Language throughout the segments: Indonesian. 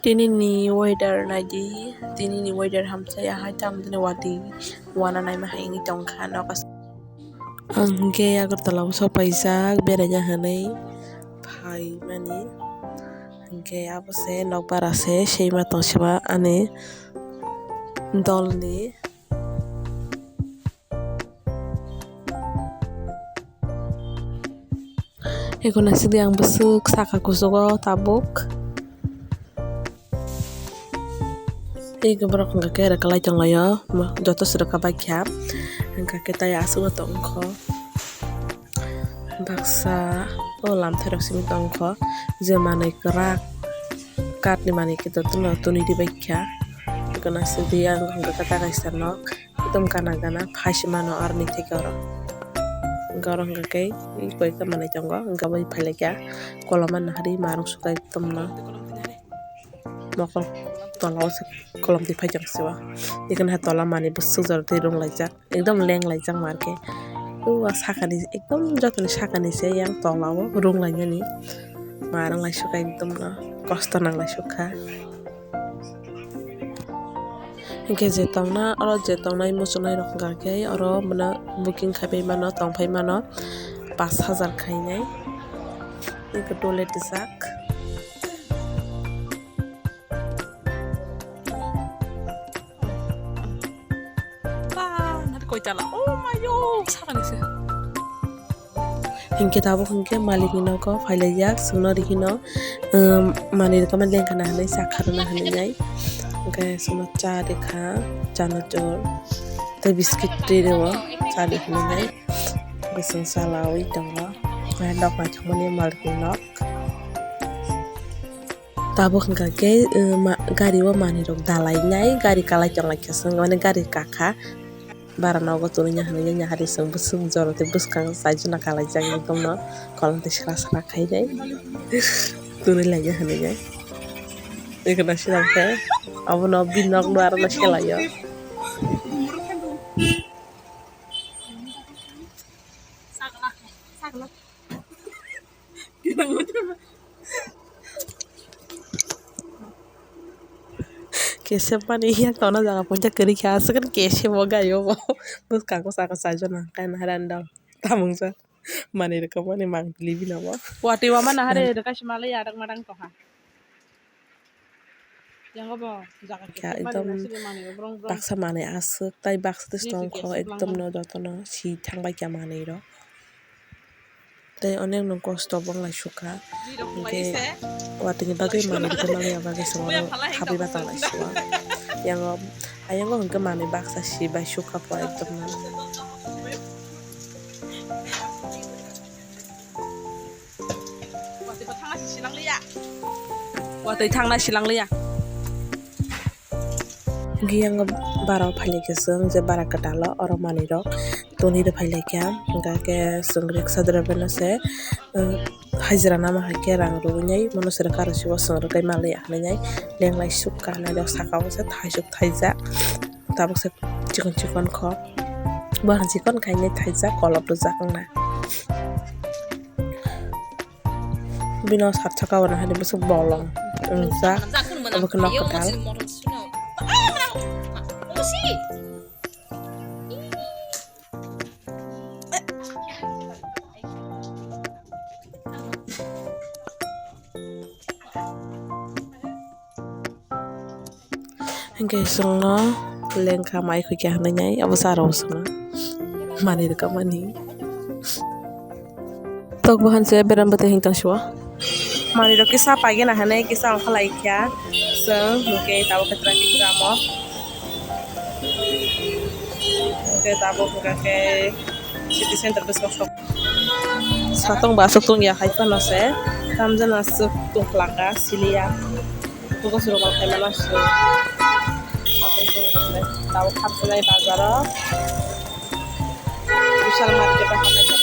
Dinini weather nadi dinini weather hamsaya hai tam dini wadi wana nai mahaingi tongkha nokas angge agartala so paisa beranya hanai phai mani angge abose nokbarase seima tongsiba ani dolni Ekona sidi ang besuk saka kusugo tabuk Ega borok hingga kera kalai tongoyo joto sudah kabakya hingga kita ya asu tongko baksa lam terok simi tongko je manai kerak kat ni mani kita tuno tuni di bakya Ekona sidi ang hingga kata kaisanok itum kana gana phashi mano arni tekoro Garong hingga kai koi ka manai tongo hingga bai phalekya kolaman hari marung sukai tumna mokol tolong kolom di pajang siwa ikan hatola mani besuk jor di rong lajak ekdom leng lajak marke sakani ekdom jotoni sakani se yang tolawo rong lanya ni marang lai suka ekdom na kosto nang lai suka Hingga jetong na oro jetong na imusun nai rok garke oro mana booking khabai mano tongpai mano 5,000 khainai ika toilet jak Koitala oh mayo sakani se hingke tabo hingke malik nino ko faile jak suno dikino mani kaman leng kana hanai sakharna hanai hingke suno cha dekha chana chor te biscuit de dewa cha dekha nai besung salawi tongo dok ma chomani malik nino tabo hingka ke gari wa mani rok dalai nai gari kalai chong lai keseng mane gari kakha bara nogo turunya hananya hari sung besung joro te buskang sajuna kalai jang ekdom no kolam te sra sra khai dai turi lanya hananya ekna siram ke abo no binok no arna selayo Kese pani iya tona jaga puncak keri kiasa kan kese moga yo bus kako saka saja na kan haranda tamung sa mani reka mani mang libi na mo wati wama na hare reka shimale ya dak madang toha yang apa jaga ya ekdom baksa mani asuk tai baksa tes tongko ekdom no jotono si thangbai kya mani ro tai onek no kosto bang lai suka hingke watini bagai mani reka mali abagai songoro habi bata lai suwa yang ayang ko hingke mani baksa si bai suka po ekdom no Wati thangna silang liya Giyang barau phale keseng je bara katalo oro mani rok toni de phale kya hingga ke sungrek sadra bena se hajra nama hake rang runyai manusra karo siwa sungrek kai mali ahnai leng lai suka na do saka se thaisuk thaija tabuk se chikon kho bahan chikon khaine thaija kolop do jakna bino sat chaka wana hadi besuk bolong unsa abo kena katal hingga sungno lengka mai ku kya hanai abo saro sungno mani reka mani tok bahan se beram bate hingtang shwa mani rok kisa pagi na hanai kisa ang khalai kya sung muke tabo ke traffic jam muke tabo ke city center bes kosok satong basok tung ya haipa no se tamjana suk tung plaka silia tuko suro kal khaila su tahu kapsulai bazar bisa market apa macam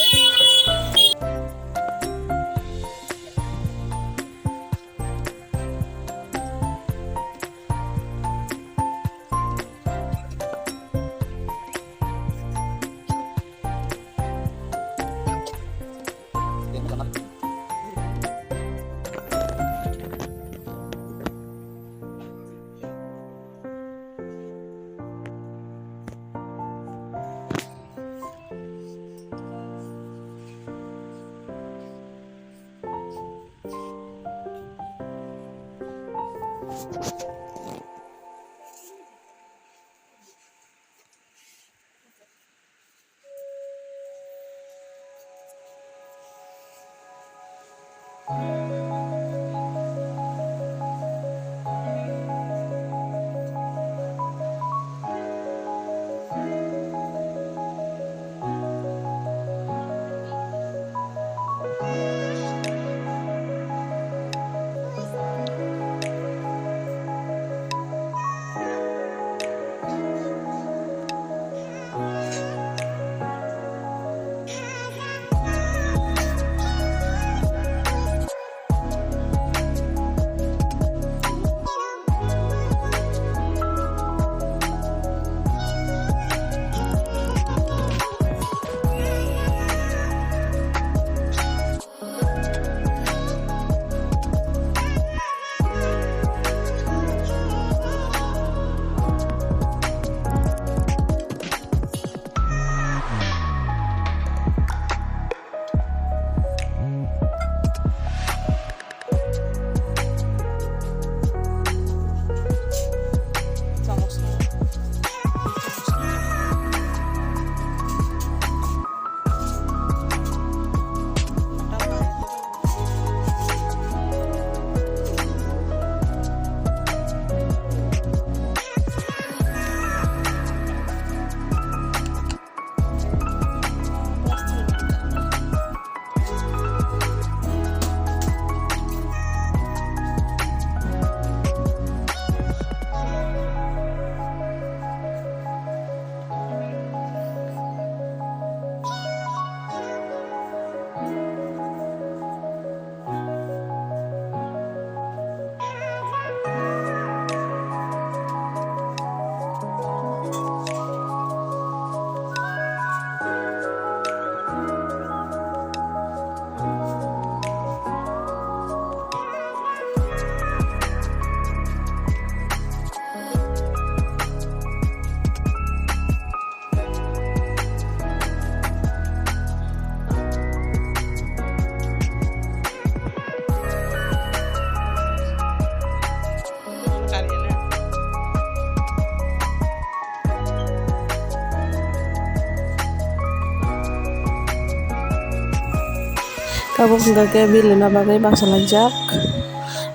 Tabuk hingga bil na bagai bangsa lajak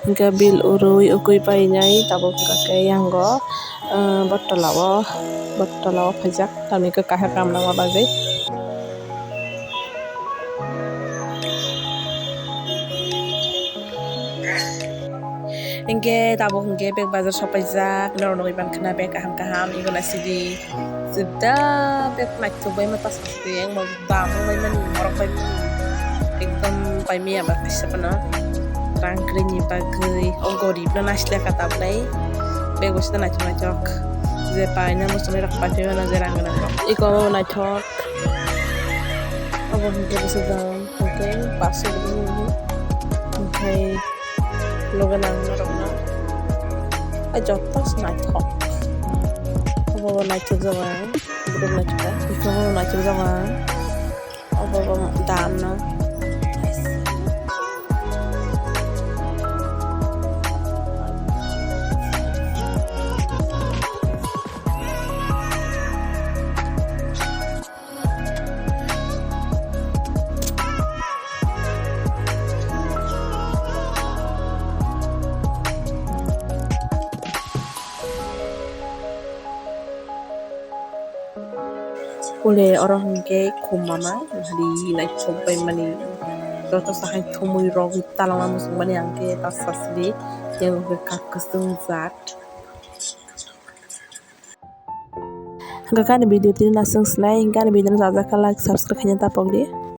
hingga bil urui ukui painai tabuk hingga yanggo botolawo pajak tami ke kahar kamnang bagai hingga tabuk hingga beg bazar shopajak noroi ban kena beg kaham igona sidi sudah beg macam bayi mata sasti yang mau bangun bayi man morok bayi एकदम पाइमिया बाकी सपना रंगनी बागै ओगोरी ना नाचले कता प्लाई बेगुस ना नाचक जे पाइना मुसुमे रखपाते ना जे रंगना इको नाचक अब हमके बसदाम ओके पासो ओके लोगन ना रखना अजोतस नाचक अब नाचक जवान बुडो नाचक इको नाचक जवान अब दाम ना Ule orang ke kumama di naik coba mani terus sahaja tumui rogi talang musung mani angke tas asli yang berkakusung zat. Hingga kan video ini langsung selesai hingga video ini saja like subscribe hanya tapok dia.